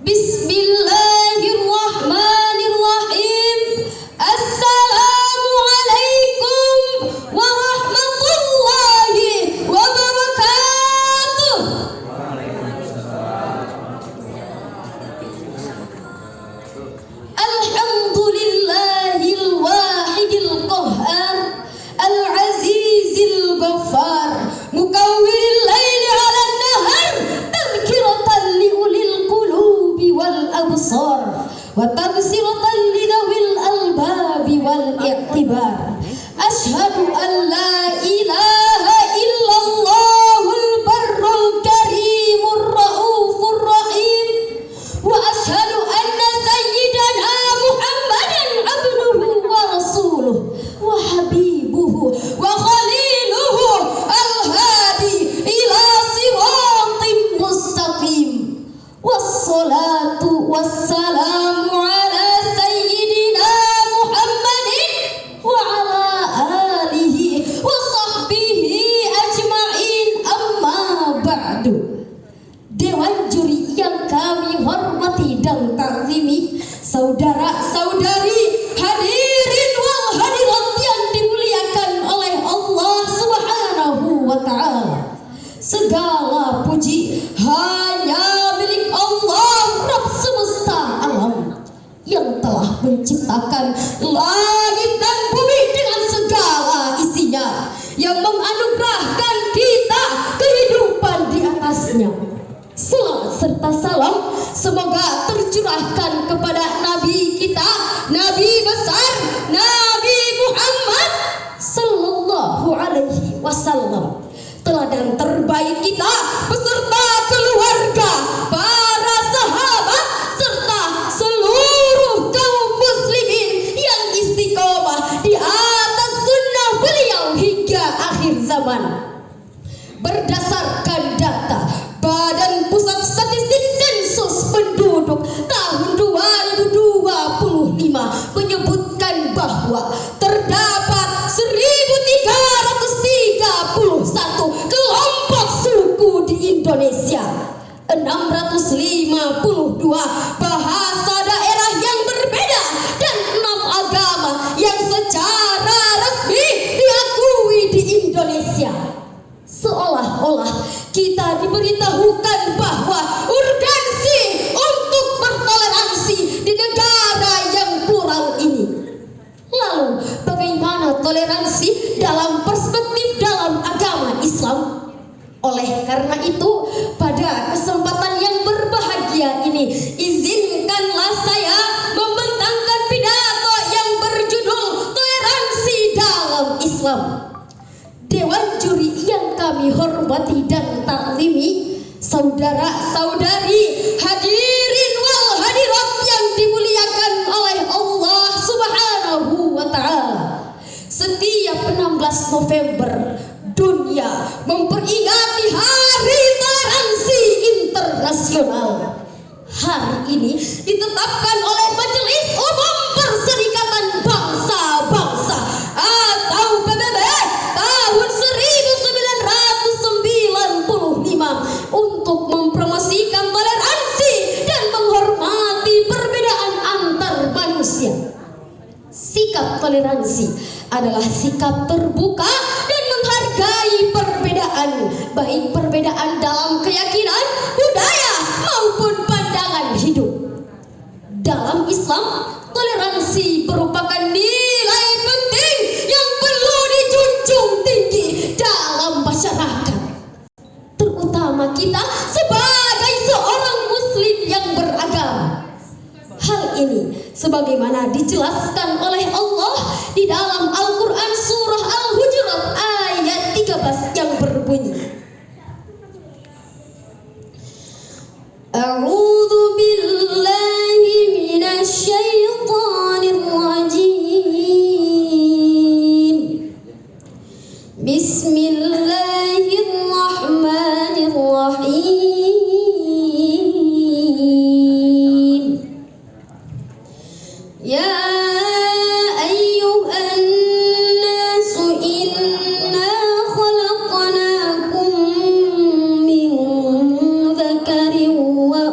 Bismillahirrahmanirrahim. Assalamualaikum warahmatullahi wabarakatuh. Alhamdulillahil wahidil qahhar, al-azizil ghaffar, mukawwiril laili 'alan nahar, tadhkiratan li ulil qulubi wal absar, wa tabsiratan li dhawil albabi wal i'tibar. Asyhadu an la ilaha illallahul barrul karimur raufur rahim, wa asyhadu anna sayyidana Muhammadan abduhu wa rasuluh wa habibuhu wa khaliluhu al-hadi ila siratim mustaqim. Wassalatu wassalamu ala sayyidina Muhammadin wa ala alihi wa sahbihi ajma'in, amma ba'du. Dewan juri yang kami hormati dan takzimi, saudara-saudari, hadirin wal hadirat yang dimuliakan oleh Allah Subhanahu wa ta'ala. Segala puji hanya milik Allah Rabb semesta alam yang telah menciptakan langit dan bumi dengan segala isinya, yang menganugerahkan kita kehidupan di atasnya. Salawat serta salam semoga tercurahkan kepada Nabi kita, Nabi besar, Nabi Muhammad sallallahu alaihi wasallam, teladan terbaik kita beserta keluarga, para sahabat, serta seluruh kaum muslimin yang istiqomah di atas sunnah beliau hingga akhir zaman. Berdasarkan data Badan Pusat Statistik Sensus Penduduk tahun 2025 menyebutkan bahwa terdapat 1.331 kelompok suku di Indonesia, 652 bahasa daerah yang berbeda, dan 6 agama yang secara resmi diakui di Indonesia. Seolah-olah kita diberitahukan bahwa urgensi untuk bertoleransi di negara yang plural ini. Lalu bagaimana toleransi dalam perspektif dalam agama Islam? Oleh karena itu, pada kesempatan yang berbahagia ini, izinkanlah saya membentangkan pidato yang berjudul Toleransi dalam Islam. Dewan juri yang kami hormati dan taklimi, saudara-saudari, hadirin wal hadirat yang dimuliakan oleh Allah Subhanahu wa ta'ala. Setiap 16 November dunia memperingati Hari Toleransi Internasional. Hari ini ditetapkan oleh Majelis Umum Perserikatan Bangsa-Bangsa atau PBB tahun 1995 untuk mempromosikan toleransi dan menghormati perbedaan antar manusia. Sikap toleransi adalah sikap terbuka dan menghargai perbedaan, baik perbedaan dalam keyakinan, budaya maupun pandangan hidup. Dalam Islam, toleransi merupakan nilai penting yang perlu dijunjung tinggi dalam masyarakat, terutama kita sebagai seorang muslim yang beragama. Hal ini sebagaimana dijelaskan oleh Allah di dalam Al-Quran surah Al-Hujurat ayat 13 yang berbunyi, A'udzu billahi minasy syaithanir rajim. Bismillahirrahmanirrahim. Ya ayyuhan nasu inna khalaqnakum min dzakarin wa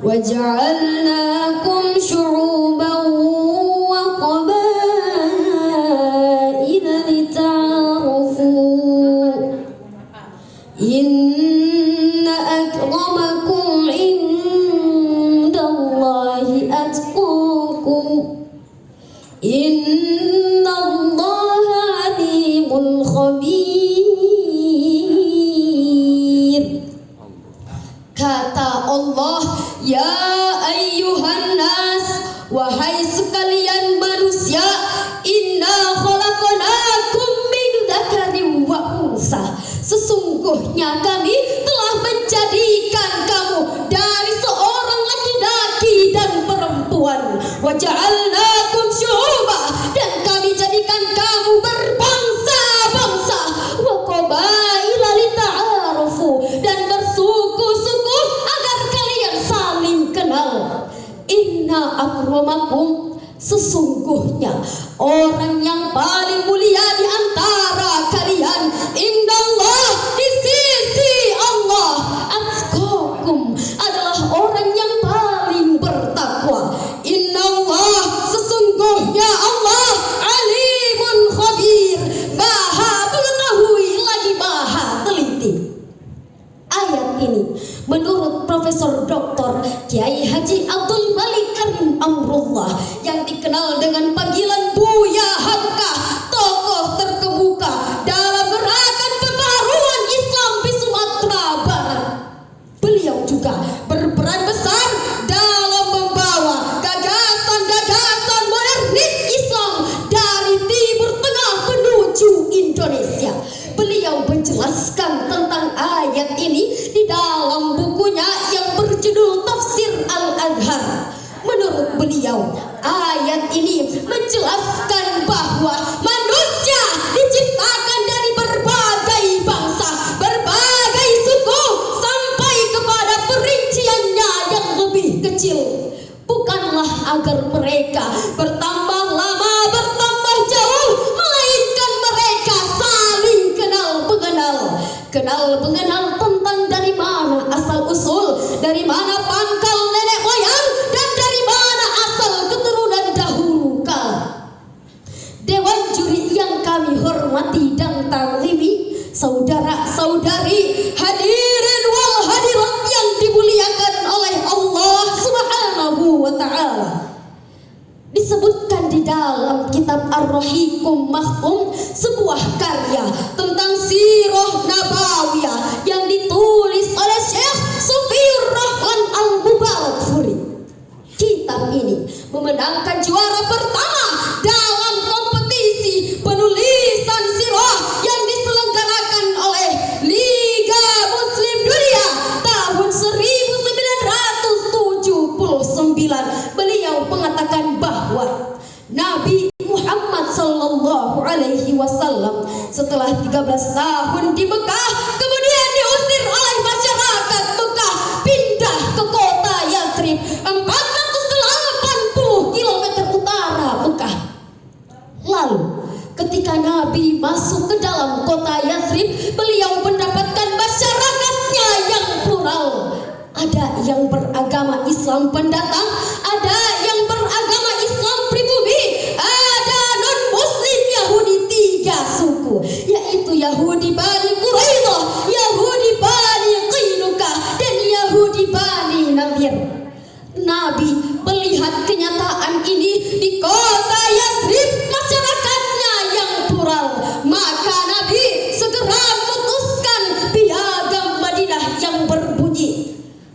وجعلناكم شعوبا وقبائل لتعارفوا إن أكرمكم عند الله أتقاكم إن الله عليم خبير. Kata Allah, ya ayyuhan nas, wahai sekalian manusia, inna khalaqnakum min dzakarin wa unsa, sesungguhnya kami telah menjadikan kamu dari seorang laki-laki dan perempuan. Wa ja'alnakum syu'uba, dan kami jadikan kamu berbangsa-bangsa. Wa qabaila lita'arufu, dan bersuku-suku agar kalian saling kenal. Inna akramakum, sesungguhnya orang yang paling mulia di antara kalian indallah, di sisi Allah, atqakum, adalah orang yang paling bertakwa. Innallah, sesungguhnya Allah alimun khabir, maha mengetahui lagi maha teliti. Ayat ini menurut Profesor Dr. Kiai Haji Abdul Malik Karim Amrullah yang dikenal dengan panggilan Buya Hamka, tokoh terkemuka dalam gerakan pembaharuan Islam di Sumatera Barat. Beliau juga berperan besar dalam membawa gagasan-gagasan modernis Islam dari Timur Tengah menuju Indonesia. Beliau menjelaskan tentang ayat ini di dalam bukunya yang berjudul Tafsir Al-Adhar. Menurut beliau, ayat ini menjelaskan bahwa manusia diciptakan dari berbagai bangsa, berbagai suku, sampai kepada perinciannya yang lebih kecil. Bukanlah agar mereka bertambah lama, bertambah jauh, melainkan mereka saling kenal mengenal tentang dari mana asal usul, dari mana pangkal nenek moyang, dan dari mana asal keturunan dahulu kala. Dewan juri yang kami hormati dan ta'zimi, saudara-saudari, hadirin wal hadirat yang dimuliakan oleh Allah Subhanahu wa ta'ala. Disebutkan di dalam kitab Ar-Rahiqum Mahfum, sebuah karya tentang sirah nabawiyah yang ditulis oleh Syekh Sufiyur Rahman Al-Mubarakfuri. Kitab ini memenangkan juara pertama dalam kompetisi penulisan sirah yang diselenggarakan oleh Liga Muslim Dunia tahun 1979. Beliau mengatakan bahwa Nabi Muhammad sallallahu alaihi wasallam setelah 13 tahun di Mekah kemudian diusir oleh masyarakat Mekah, pindah ke kota Yathrib 480 km utara Mekah. Lalu ketika Nabi masuk ke dalam kota Yathrib, beliau mendapatkan masyarakatnya yang plural. Ada yang beragama Islam pendatang, ada yang beragama Islam pribumi, ada non-muslim Yahudi, 3 suku, yaitu Yahudi Bani Quraidah, Yahudi Bani Qainuqah, dan Yahudi Bani Nadir. Nabi melihat kenyataan ini di kota Yathrib, masyarakatnya yang plural, maka Nabi segera memutuskan piagam Madinah yang berbunyi,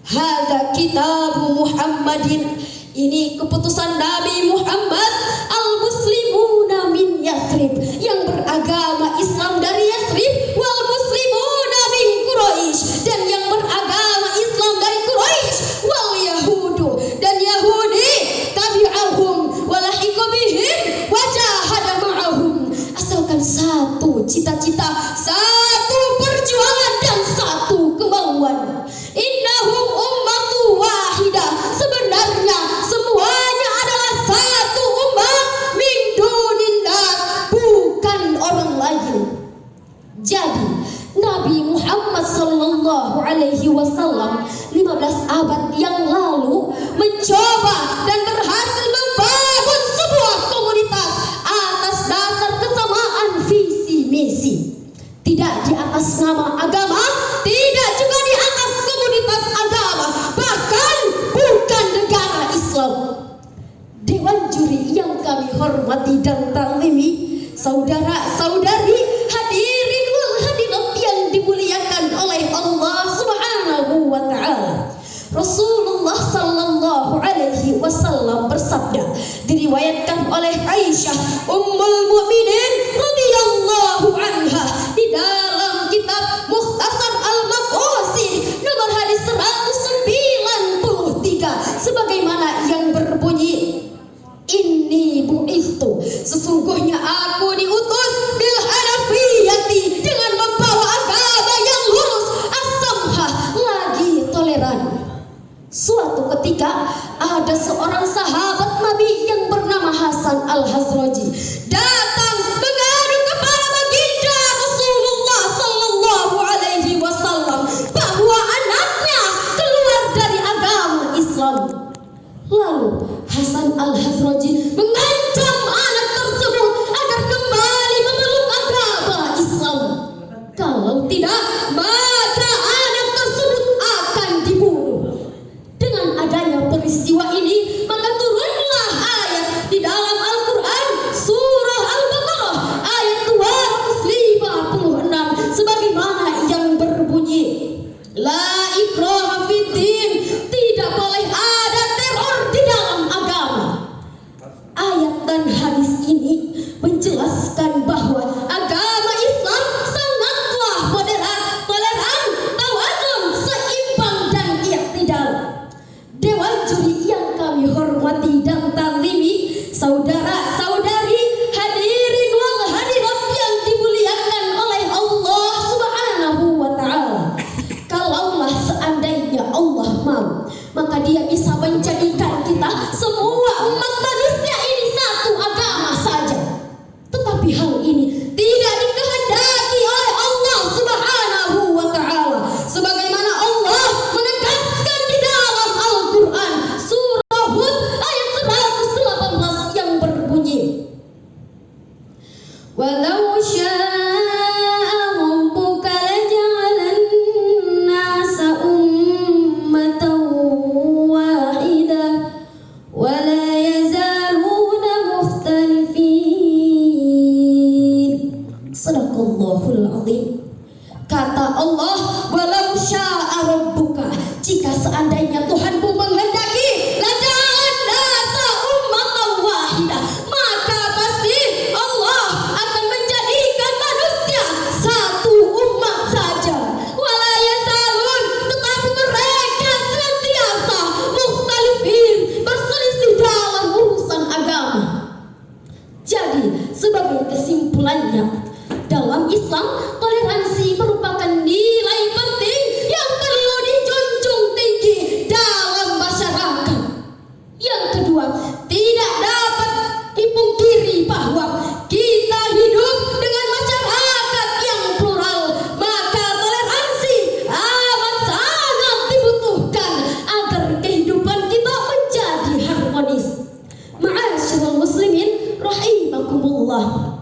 Hada kitabu Muhammadin, ini keputusan Nabi Muhammad, al-muslimuna min Yathrib, yang beragama Islam dari Yathrib, wal muslimuna min Quraisy, dan yang beragama Islam dari Quraisy, wal yahudu, dan Yahudi, tabi'ahum walahiqu bihim wajahada ma'ahum, asalkan satu cita-cita, satu perjuangan, dan satu kemauan. Innahum ummatu wahidah, sebenarnya semuanya adalah satu umat, min dunillah, bukan orang lain Wasallam 15 abad yang lalu mencoba dan berhasil membangun sebuah komunitas atas dasar kesamaan visi misi. Tidak di atas nama agama, tidak juga di atas komunitas agama, bahkan bukan negara Islam. Dewan juri yang kami hormati dan taklimi, saudara-saudari, hadirin wal hadirat yang dimuliakan oleh Allah Subhanahu wa taala. Rasulullah sallallahu alaihi wasallam bersabda, diriwayatkan oleh Aisyah Ummul Mukminin radhiyallahu anha di dalam kitab Mukhtasar Al-Maqasid nomor hadis 193 sebagaimana yang berbunyi, Inni bu'ithtu, sesungguhnya aku diutus bil hanafiyati, dengan membawa agama yang lurus, as-samhah, lagi toleran. Suatu ketika ada seorang sahabat Nabi yang bernama Hasan al-Hazraji datang mengadu kepada baginda Rasulullah sallallahu alaihi wasallam bahwa anaknya keluar dari agama Islam. Lalu Hasan al-Hazraji mengancam anak tersebut agar kembali memeluk agama Islam. Kalau tidak, maka anak tersebut akan dibunuh. Dengan adanya peristiwa ini, maka turunlah ayat di dalam Al-Quran surah Al-Baqarah ayat 256 sebagaimana yang berbunyi, La ikraha fiddin, tidak boleh ada teror di dalam agama. Ayat dan hadis ini menjelaskan bahwa agama Islam sangatlah moderat, toleran, tawazun, seimbang dan i'tidal. Dewan juri yang kami hormati dan taklimi, saudara-saudari, hadirin wal hadirat yang dimuliakan oleh Allah Subhanahu wa taala. Kalaulah seandainya Allah mau, maka Dia bisa menjadikan kita semua umat manusia ini satu agama saja. Tetapi hal ini tidak dikehendaki oleh Allah Subhanahu wa taala, sebagaimana Allah menegaskan di dalam Al-Qur'an surah Hud ayat 118 yang berbunyi, Walau syaa rabbuka laja'alan nasa ummatan wahidah wa la yazaluna mukhtalifin. Sadaqallahul azim. Kata Allah, walau syaa rabbuka, jika seandainya Tuhanmu menghendaki, laja'alan nasa ummatan wahidah, maka pasti Allah akan menjadikan manusia satu umat saja. Wala yazalun, tetapi mereka senantiasa mukhtalifin, berselisih dalam urusan agama. Jadi, sebagai kesimpulannya, dalam Islam, toleransi merupakan nilai penting yang perlu dijunjung tinggi dalam masyarakat. Yang kedua, tidak dapat dipungkiri bahwa kita hidup dengan masyarakat yang plural, maka toleransi amat sangat dibutuhkan agar kehidupan kita menjadi harmonis. Ma'asyiral muslimin rahimakumullah.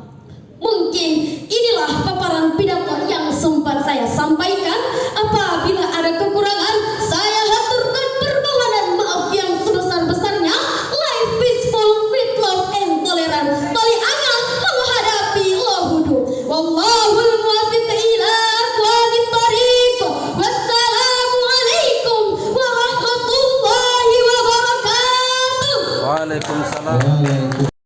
Mungkin inilah paparan pidato yang sempat saya sampaikan. Apabila ada kekurangan, saya haturkan permohonan maaf yang sebesar-besarnya. Life peaceful with love and tolerance. Tali angan menghadapi lohudu. Wallahul muwaffiq ila aqwamit thariq. Wassalamualaikum warahmatullahi wabarakatuh. Waalaikumsalam.